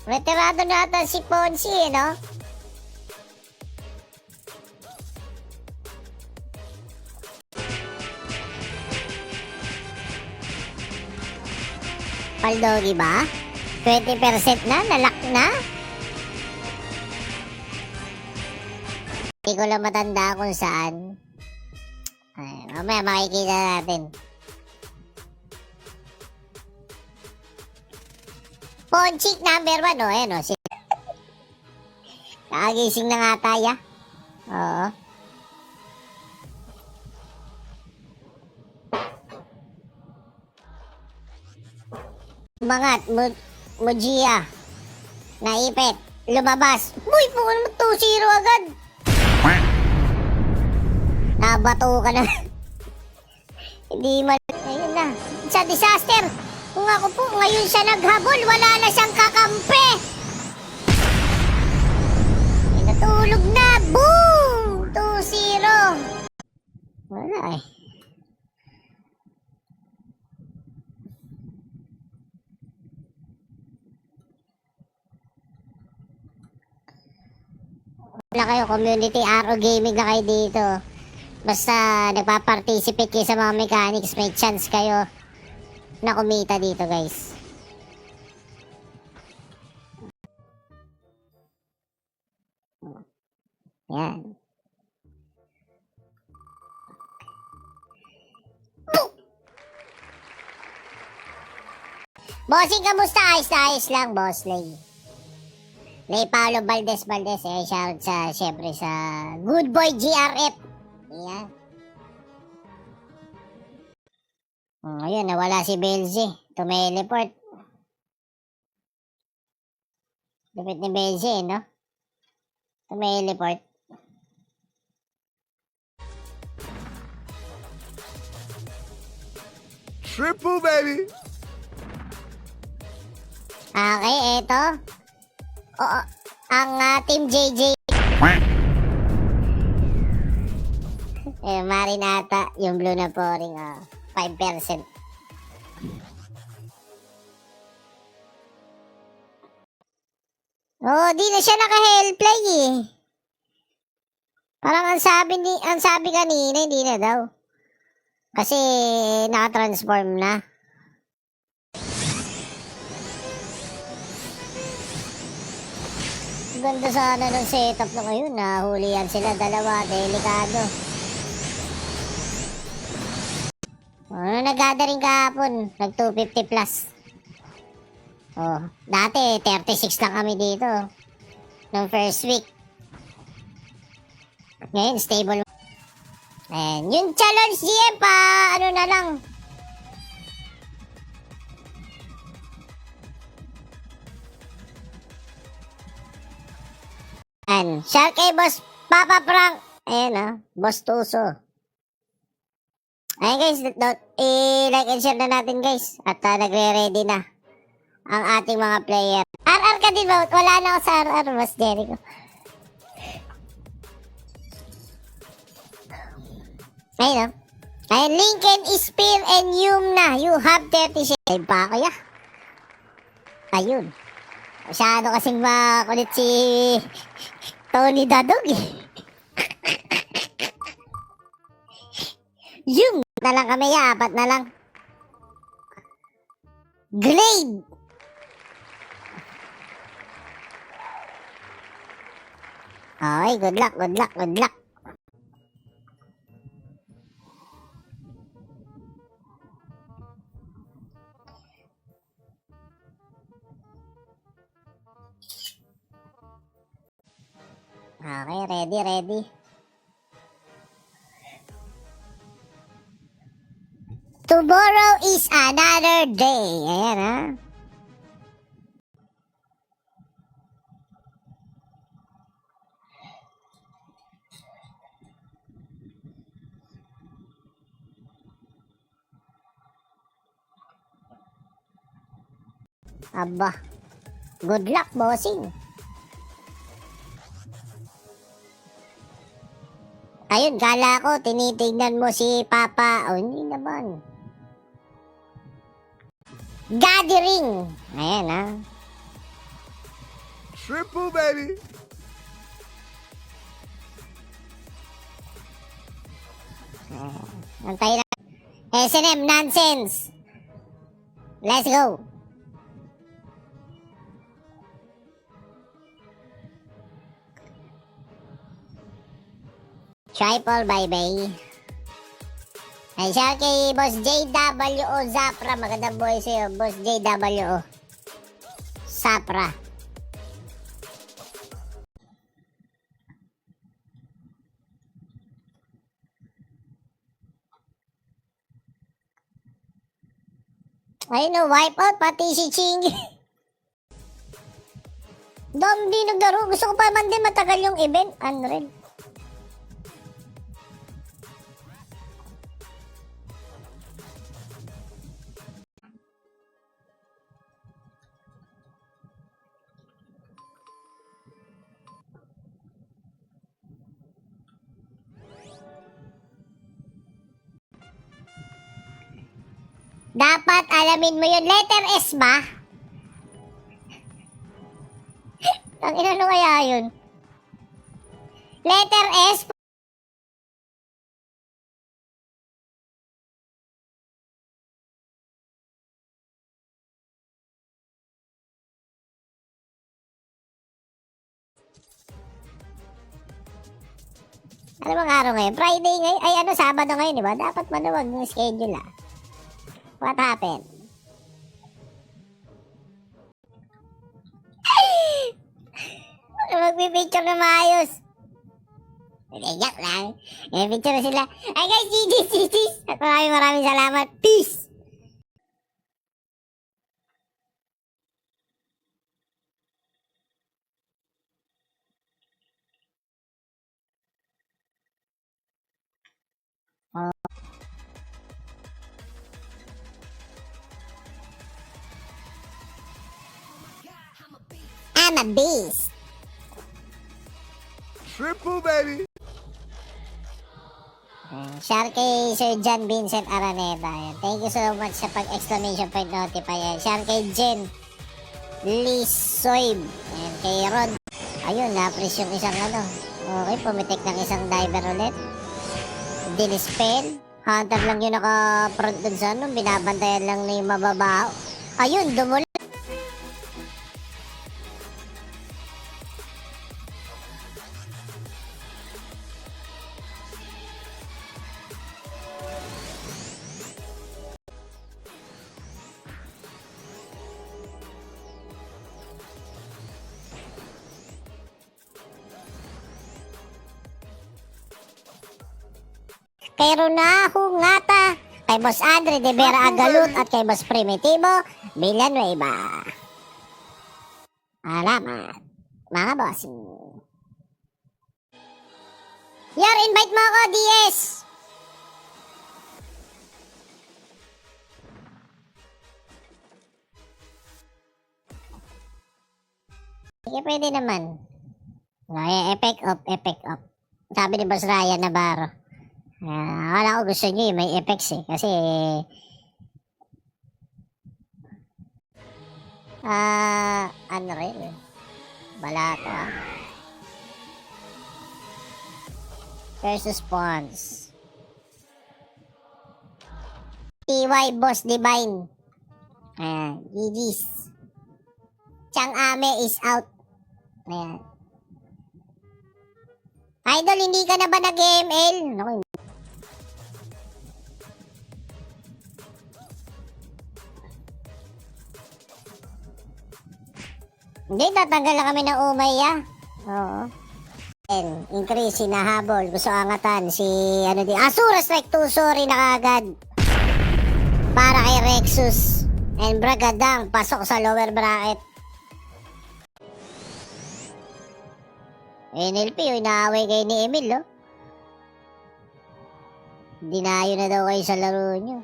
Veterano na ata si Ponzi, no? Paldogi ba? 20% na? Nalak na? Hindi ko lang matanda kung saan. Ay, mamaya makikita natin. Ponchik number 1, oh, ayan, oh. Nakagising na nga tayo. Oo. Umangat, Mujia. Naipit. Lumabas. Uy, po naman 2-0 agad. Nabato ka na. Hindi man. Ayun na. Sa disaster. Kung ako po, ngayon siya naghabol. Wala na siyang kakampi. Natulog na. Boom! 2-0. Wala eh. Wala kayo, community RO gaming na kayo dito. Basta nagpa-participate kayo sa mga mechanics, may chance kayo na kumita dito, guys. Yan. Bossing, kamusta? Ayos na ayos lang, boss Lay. Lay Paolo Valdez, eh, shout sa, syempre sa Good Boy GRF. Yan. Ayun, nawala si Belzy. Tumeleport. Lupit ni Belzy, no? Tumeleport. Triple, baby! Okay, eto. Oo, ang Team JJ. Marinata, yung blue na pouring, 5%. Di na siya naka-hellplay eh. Parang ang sabi kanina, hindi na daw. Kasi naka-transform na. Ganda sana ng setup na ngayon. Nahulihan sila dalawa. Delikado. Nag-gathering kahapon. Nag-250 plus. Dati 36 lang kami dito. Nung first week. Ngayon, stable. And yung challenge GM pa, ano na lang. And shout kay Boss Papa Frank. Ayan, Boss Tuso. Ayan guys, i-like and share na natin guys. At nagre-ready na ang ating mga player. RR ka din ba? Wala na ako sa RR, Boss Jericho. Ayun, Ayun, Lincoln, Spear, and Yumna. You have 30 seconds. Pa ako, Ayun. Masyado kasing makulit si Tony Dadog eh. Yung na lang kami, 4 na lang. Glade. Okay, good luck. Okay, ready. Tomorrow is another day. Ayan, Aba. Good luck, bossing. Ayun, kala ko, tinitignan mo si Papa. Hindi naman. Gathering. Ayan, Triple, baby. Antay na. S&M, nonsense. Let's go. Triple, bye-bye. Ay, siya kay Boss JWO Zapra. Magandang boy sa'yo, Boss JWO Zapra. Ayun no, wipe out pati si Chingy. Dom, di naglaro. Gusto ko pa man din matagal yung event. Unreal. Dapat alamin mo yun. Letter S ba? Ang inano kaya yun? Letter S? Ano bang araw ngayon? Friday ngayon? Ay ano, Sabado ngayon, di ba? Dapat maluwag yung schedule ah. What happened? Magpipicture na maayos. Joke lang. Picture na sila. Ay guys, GG's. At maraming salamat. Peace! I'm a beast. Triple, baby. Shout kay Sir John Vincent Araneta. Ayan. Thank you so much sa pag-exclamation point notify. Ayan. Shout kay Jen Lisoib. Ayan. Kay Rod. Ayun, na-press yung isang ano. Okay, pumitik ng isang diver ulit. Dinispel. Hunter lang yung naka-front dun sa ano. Binabantayan lang na yung mababaho. Ayun, dumuli. Kay Ronaho Ngata, kay Boss Andre de Vera Agalut at kay Boss Primitivo Villanueva. Alamat, mga boss. Yor, invite mo ako, DS! Sige, pwede naman. Ay, epic up, epic up. Sabi ni Boss Ryan Navarro. Akala ko gusto nyo may effects eh. Kasi, ano rin eh. Balato ah. Versus Pawns. TY Boss Divine. Ayan, GG's. Chang Ame is out. Ayan. Idol, hindi ka na ba nag-ML? Naku, hindi, tatanggal na kami ng umay ah. Oo. And, increase na habol. Gusto angatan si, ano di, Asura Strike 2, sorry na kagad. Para kay Rexus. And Bragadang, pasok sa lower bracket. NLP, yung inaaway kayo ni Emil, oh. Dinayo na daw kayo sa laro nyo.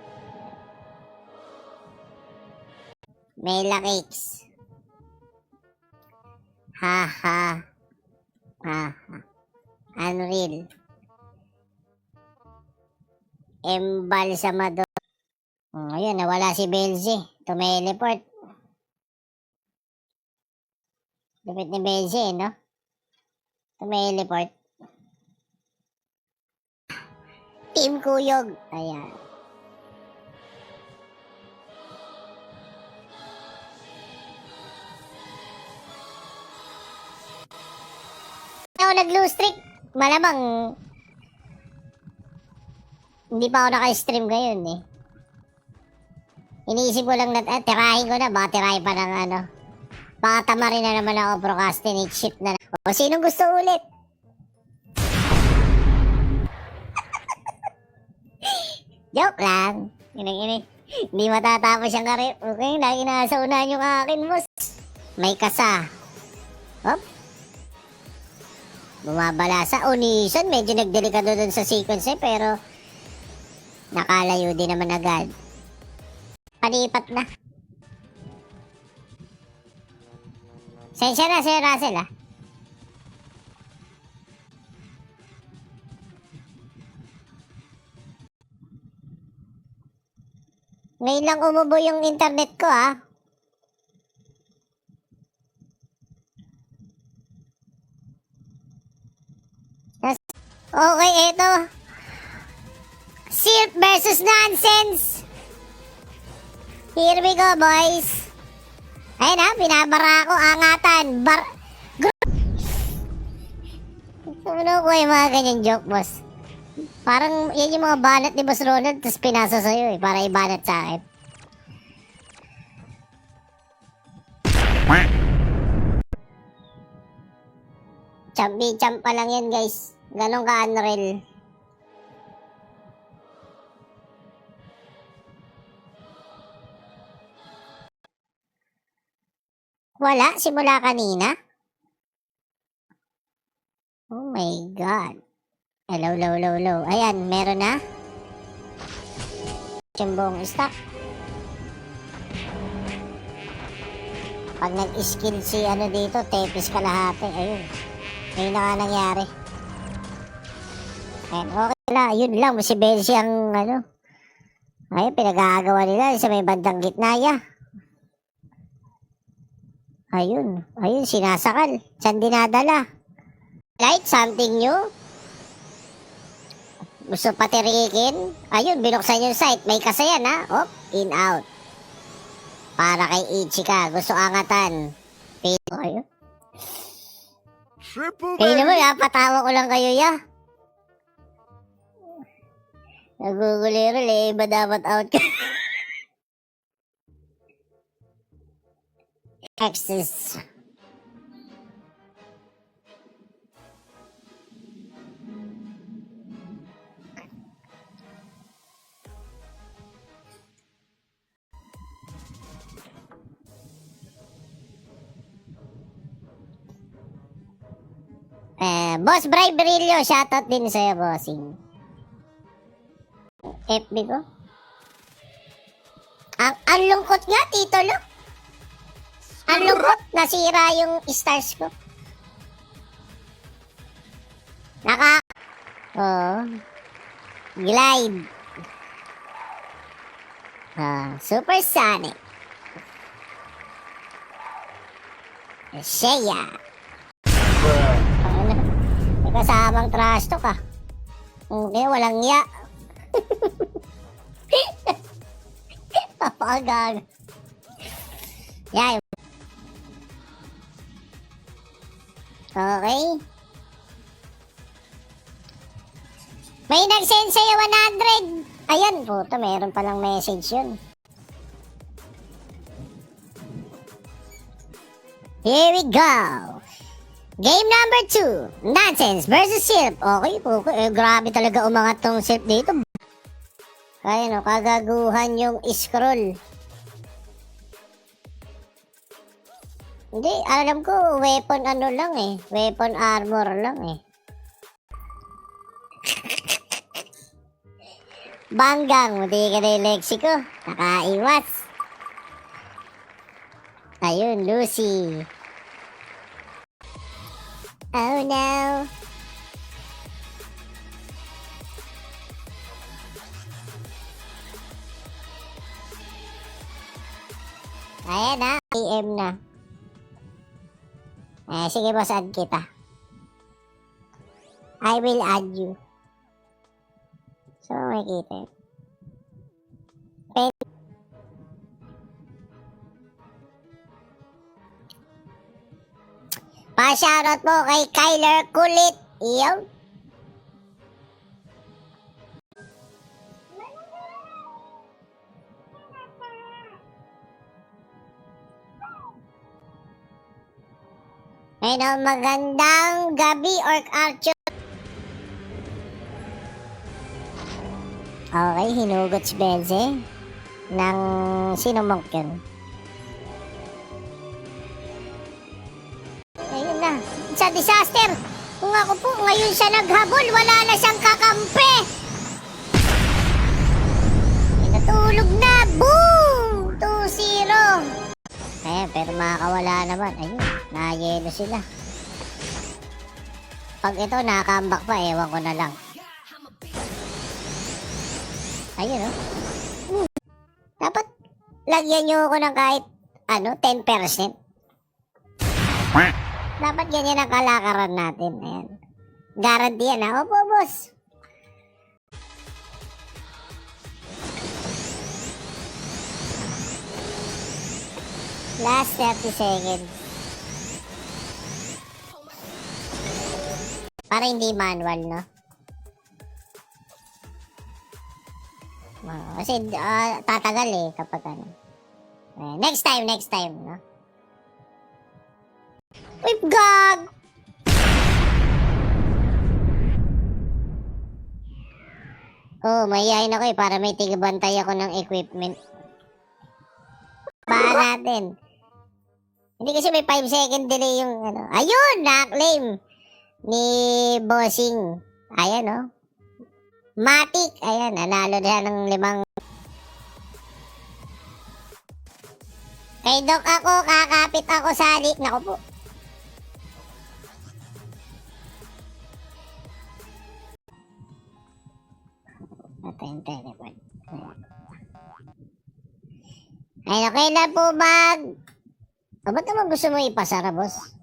Mela Cakes. Ha ha. Ha ha. Unreal. Embalsamado. Ayun, nawala si Belzy. Tumeleport. Lupit ni Benji, no? Tumeleport. Team Kuyog. Ayan. Ako nag-lose streak. Malamang hindi pa ako naka-stream ngayon eh. Iniisip ko lang na tirahin ko na. Baka tirahin pa ng ano. Baka tamarin na naman ako procrastinate shit na. O sinong gusto ulit? Joke lang. Ini. Hindi matatapos yung karir. Okay, lagi nasa unahan yung akin, boss. May kasa. Hop. Bumabala sa Onision. Medyo nagdelikado dun sa sequence eh, pero nakalayo din naman agad. Palipat na. Sensya na, Sir Russell, ah. Ngayon lang umubo yung internet ko, ah. Okay, eto. Sirp versus nonsense. Here we go, boys. Ayun na, binabara ako, angatan. Ano ko yung mga ganyan joke, boss? Parang yan yung mga banat ni Boss Ronald, tapos pinasa sa'yo eh, para ibanat sa akin. Champi-champ pa lang yan, guys. Ganon ka-unreal. Wala, simula kanina. Oh my God. Hello, low, low, low. Ayan, meron na. Yung buong stock. Pag nag-skill si ano dito, tepis kalahati. Ayun. Ayun na nga nangyari. Ayan, okay lang. Yun lang, si Benji ang ano. Ayun, pinag-aagawa nila sa may bandang gitna ya. Ayun, ayun, sinasakal. Saan dinadala? Like, something new? Gusto patirikin? Ayun, binuksan yung site. May kasayan, ha? Op, in, out. Para kay Ichika. Gusto angatan. Ayun. Triple Kayo baby. naman, ha? Patawa ko lang kayo, ya. Naguguliro, iba dapat out ka. Texas. Boss Bray Brillo, shoutout din sa'yo, bossing. FB ko. Ang lungkot nga, Tito Lo. Ang lungkot, nasira yung stars ko. Glide. Supersonic. Shea. May kasamang trash talk, ah. Okay, walang ya. Papagag. Yan. Okay. May nag-send sa'yo 100. Ayan, puto, meron palang message yun. Here we go. Game number 2. Nonsense versus Sirp. Okay po. Grabe talaga umangat tong Sirp dito. Kaya no, kagaguhan yung scroll. Hindi, alam ko, weapon ano lang eh. Weapon armor lang eh. Banggang, muti ka na yung Lexi ko. Nakaiwas. Ayun, Lucy. Oh no. Ayan na, AM na. Sige boss, add kita. I will add you. So, makikita yun. Pa-shoutout mo kay Kyler Kulit. Iyaw. Ayun, magandang gabi, Orc Archer. Okay, hinugot si Benze ng sino monk yun? Ayun na, sa disaster. Kung ako po, ngayon siya naghabol, wala na siyang kakampi. Natulog na, boom! 2-0. Ayan, pero makakawala naman. Ayun, nayelo sila. Pag ito, nakakambak pa, ewan ko na lang. Ayun, oh. Dapat, lagyan nyo ako ng kahit, 10%. Dapat ganyan ang kalakaran natin. Ayan. Guarantee yan, ha? Opo, boss. Last 30 seconds. Para hindi manual, no? Kasi tatagal eh kapag ano. Next time, no? Uy, gag! Oh, mahihayin ako eh para may tigabantay ako ng equipment. Baan natin. Hindi kasi may 5 second delay yung ano. Ayun! Na-claim ni Bossing. Ayan, oh. Matic. Ayan, nanalo na ng 5. Kay Doc ako, kakapit ako sa alik. Naku po. Natin, teleport. Ay, okay na po, mag... ba't naman gusto mo ipasara, boss?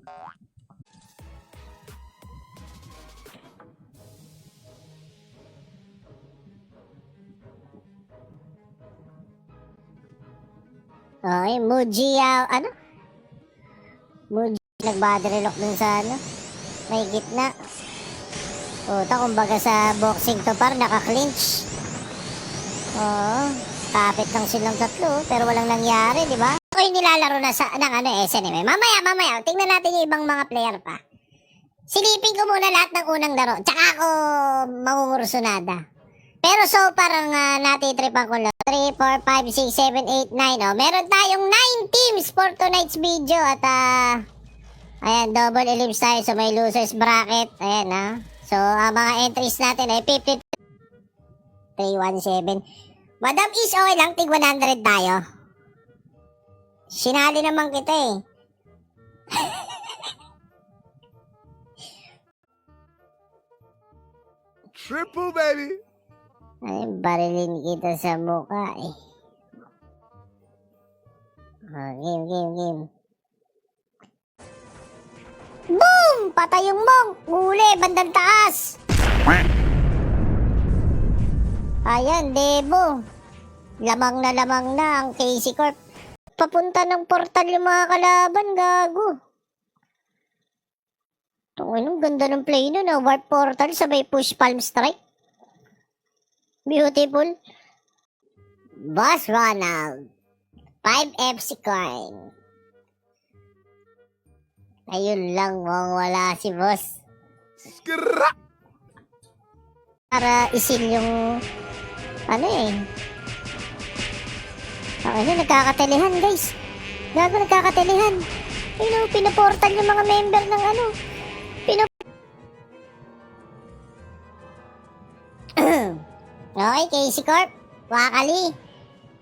Okay, Muji, Muji, nag-battery lock dun sa, may gitna. Puta, kumbaga sa boxing to par, naka-clinch. Oo, kapit lang silang tatlo, pero walang nangyari, di ba? Ako yung nilalaro na sa, SNM. Mamaya, tingnan natin yung ibang mga player pa. Silipin ko muna lahat ng unang laro, tsaka ako mangungursunada. Pero so parang natitripan ko lang. 3, 4, 5, 6, 7, 8, 9. Oh. Meron tayong 9 teams for tonight's video. At ayan, double ellipse tayo. So may losers bracket. Ayan So ang mga entries natin ay 50, 317. Madam is okay lang. Tig 100 tayo. Sinali naman kita eh. Triple, baby. Ay, barilin kita sa mukha eh. Game. Boom! Patay yung monk! Huli, bandang taas! Ayan, Debo. Lamang na ang Casey Corp. Papunta ng portal yung mga kalaban, gago. Ang ganda ng play nun, warp portal sabay push palm strike. Beautiful. Boss Ronald. 5 FC coin. Ayun lang, wala si boss. Skra! Para isin yung Okay na, nagkakatelehan guys. Gago, nagkakatelehan. Ayun, pinaportal yung mga member ng Okay, Casey Corp. Wakali.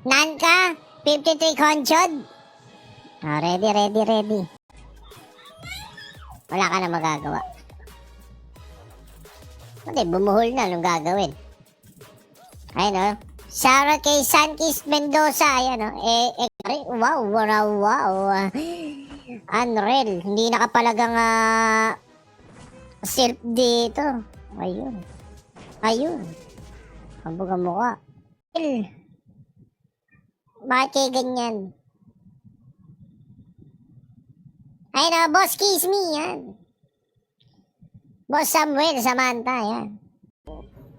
Nanka. 53 Conchod. Ready. Wala ka na magagawa. Hindi, bumuhol na. Anong gagawin? Ayun, Shoutout kay Sankis Mendoza. Ayan, wow. Unreal. Hindi nakapalagang self dito. Ayun. Ayun. Kabog ang mukha. Bakit kayo ganyan? Ayun na, boss, kiss me, yan. Boss Samuel, Samantha, yan.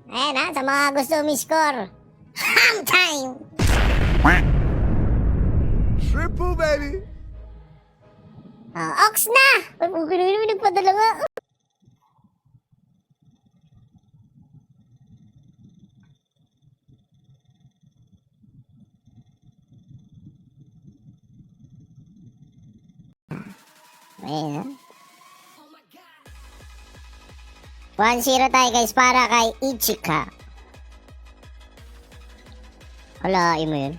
Ayun na, sa mga gusto mi-score. Ham time! Triple, baby. Ox na! Ay, naman nagpadala nga. Ayun, 1-0 tayo guys para kay Ichika. Walain mo yun.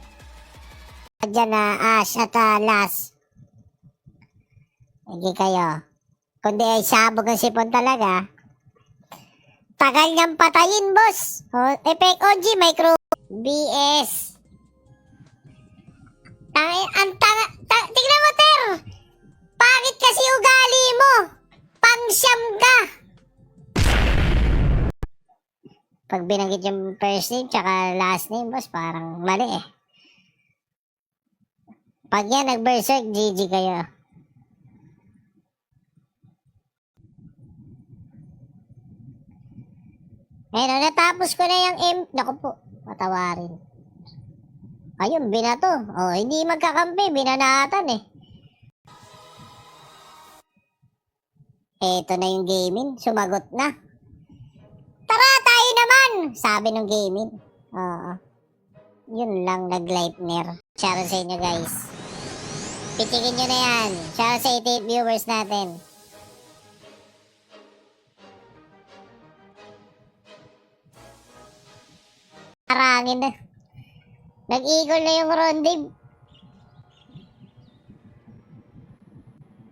Diyan na Ash at Las. Hindi kayo. Kundi ay sabog ang sipon talaga. Tagal niyang patayin, boss. Effect OG, micro. BS. Ang tanga. Tignan mo, Ter. Pangit kasi ugali mo. Pangsyam ka. Pag binanggit yung first name tsaka last name, boss, parang mali eh. Pag yan nag-berserk, GG kayo. Ayun, natapos ko na yung M. Naku po, patawarin. Ayun, binato. Oh, hindi magkakampi, binanatan eh. Eto na yung gaming, sumagot na. Tara, tayo naman! Sabi ng gaming. Oo. Yun lang, nag-lightner. Shoutout sa inyo, guys. Pitikin nyo na yan. Shoutout sa 88 viewers natin. Arangin na. Nag-eagle na yung Rondib.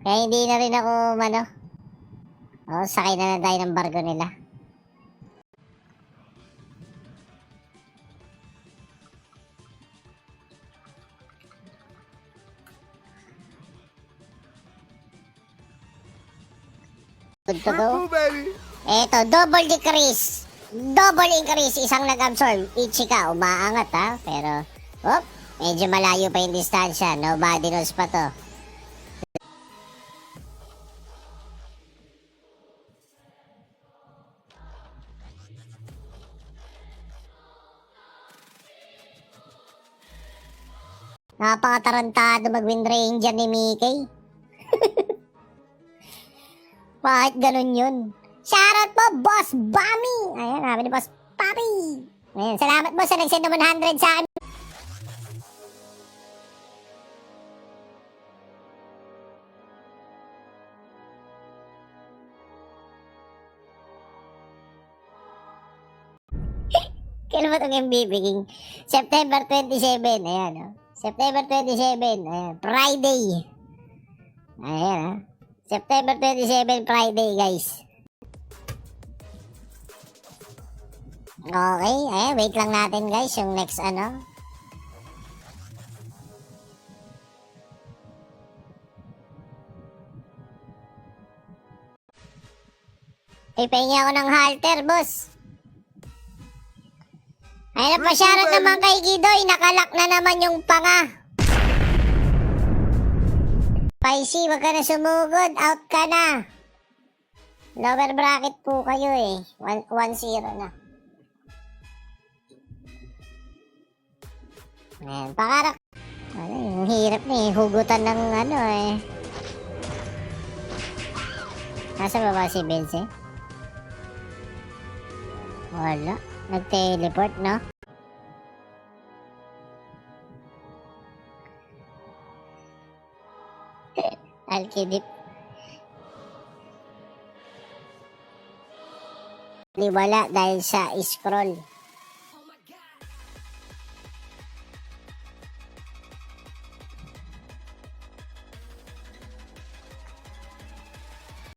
Kaya hindi na rin ako, sakay na tayo ng barko nila. Good to go. Triple, baby. Eto, double decrease. Double increase, isang nag-absorb. Ichika, umaangat ha. Pero, medyo malayo pa yung distansya. Nobody knows pa to. Napakatarantado mag-win ranger ni Mickey. Bakit ganun yun? Shoutout po, Boss Bami! Ayan, sabi ni Boss Papi! Ayan, salamat mo sa nag-send ng 100 sa akin. Kailan ba itong MVP King? September 27, ayan o. September 27, ayan, Friday. Ayan ha. September 27, Friday, guys. Okay, wait lang natin, guys, yung next Ipahingi ako ng halter, boss. Ayun na, pasyarat naman kay Gidoy, nakalak na naman yung panga. Spicy, wag ka na sumugod. Out ka na. Lower bracket po kayo eh. 1-0 na. Ayan, pakarak. Yung hirap na eh. Hugutan ng Nasa baba si Benze? Wala. Nag-teleport, no? Alkidip. Di wala dahil sa scroll.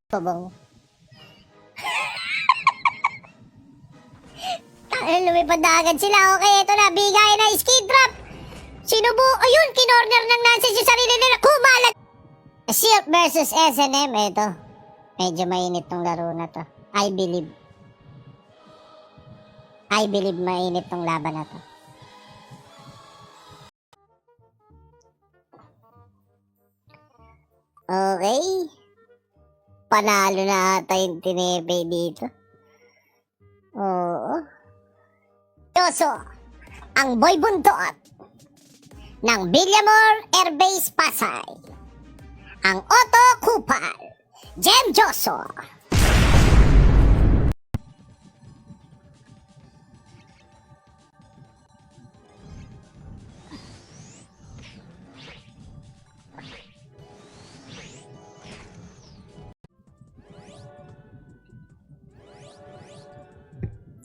Pabong. Lumipad na agad sila. Okay, ito na. Bigay na skid drop. Sinubo. Ayun, kinorner ng Nancy yung sarili nila. Kumalat. Silk versus S&M, ito. Medyo mainit tong laro na to. I believe mainit tong laban na to. Okay. Panalo na ata yung Tinebe dito. Oo. Yoso, ang boy buntot ng Villamor Air Base Pasay. Ang Otto Kupal, Jem Joso.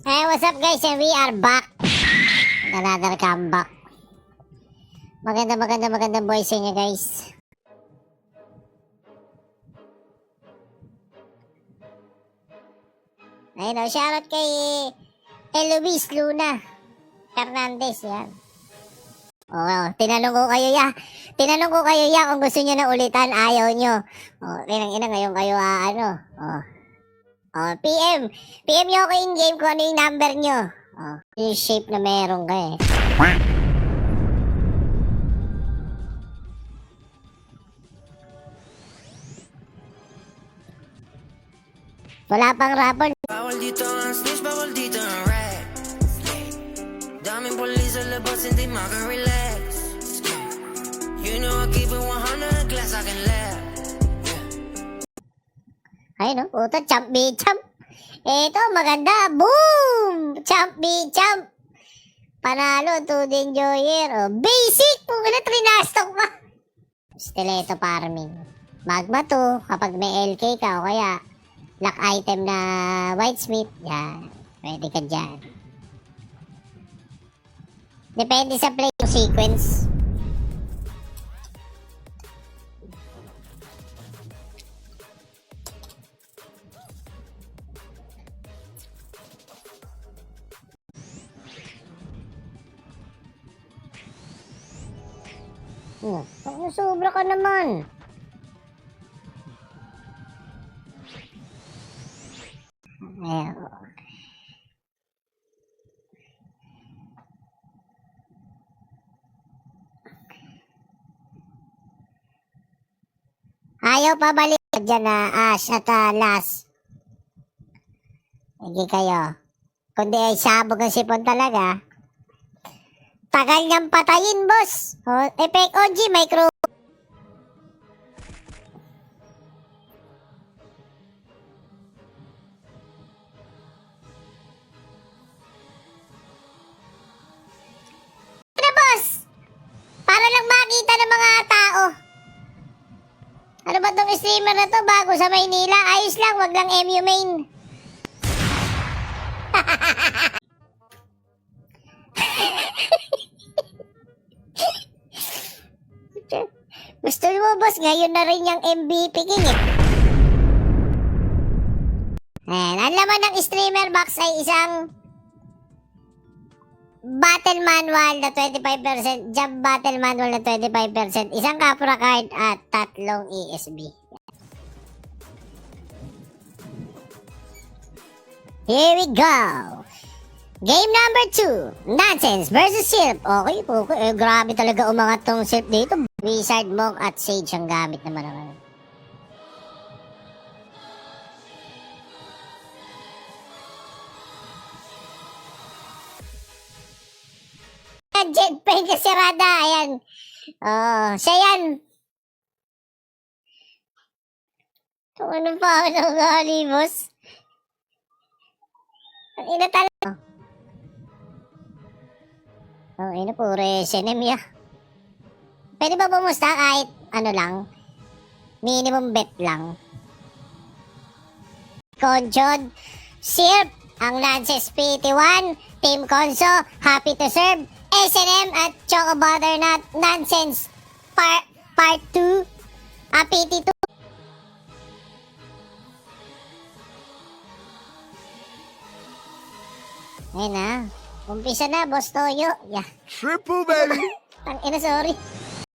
Hey, what's up guys? And we are back. Another comeback. Magandang boys sa inyo guys. Ayun o, shoutout kay Luis Luna Hernandez, yan. Oo, tinanong ko kayo ya kung gusto nyo na ulitan, ayaw nyo. Ina ngayon kayo PM nyo ako in-game kung ano yung number nyo. Yung shape na meron ka eh. Wala pang rapper. Bawal dito ang snitch, bawal dito ang rat. Daming police sa labas, hindi maka-relax. You know I keep it 100, glass I can laugh. Ayun o, puta, champ be champ. Ito, maganda. Boom! Champ be champ. Panalo, to the enjoyer. Basic! Kung trinastok pa. Stiletto farming. Magma to, kapag may LK ka o kaya lock item na whitesmith, yan. Pwede ka dyan. Depende sa play sequence. Sobra ka naman. Ayan. Ayaw pa balik dyan na Ash at Las. Hindi kayo. Kundi ay sabog ang sipon talaga. Tagal niyang patayin, boss. Effect OG, micro. Ano, boss? Para lang makita ng mga tao. Ano ba tong streamer na to bago sa Maynila? Ayos lang, wag lang MU main. Gusto mo, boss, ngayon na rin yung MVP king eh. Ayan, ang laman ng streamer box ay isang battle manual na 25%, jump battle manual na 25%, isang Capra card at 3 ESB. Here we go! Game number 2, Nonsense versus Silp. Okay. Grabe talaga umangat tong Silp dito. Wizard, Monk at Sage ang gamit naman naman. Jet paint kasi Rada, ayan. Siya yan. Ito ano pa ako gali, boss? Ang ina talaga. Ang ina, puro SNM ya. Pwede ba bumusta kahit ano lang? Minimum bet lang. Conchod, Sirp, ang Lances PT1, Team Conso, happy to serve, SNM at Choco Butternut, Nonsense, Part 2, PT2. Ayun na. Umpisa na, Boss Toyo. Yeah. Triple, baby. Ang ina, sorry.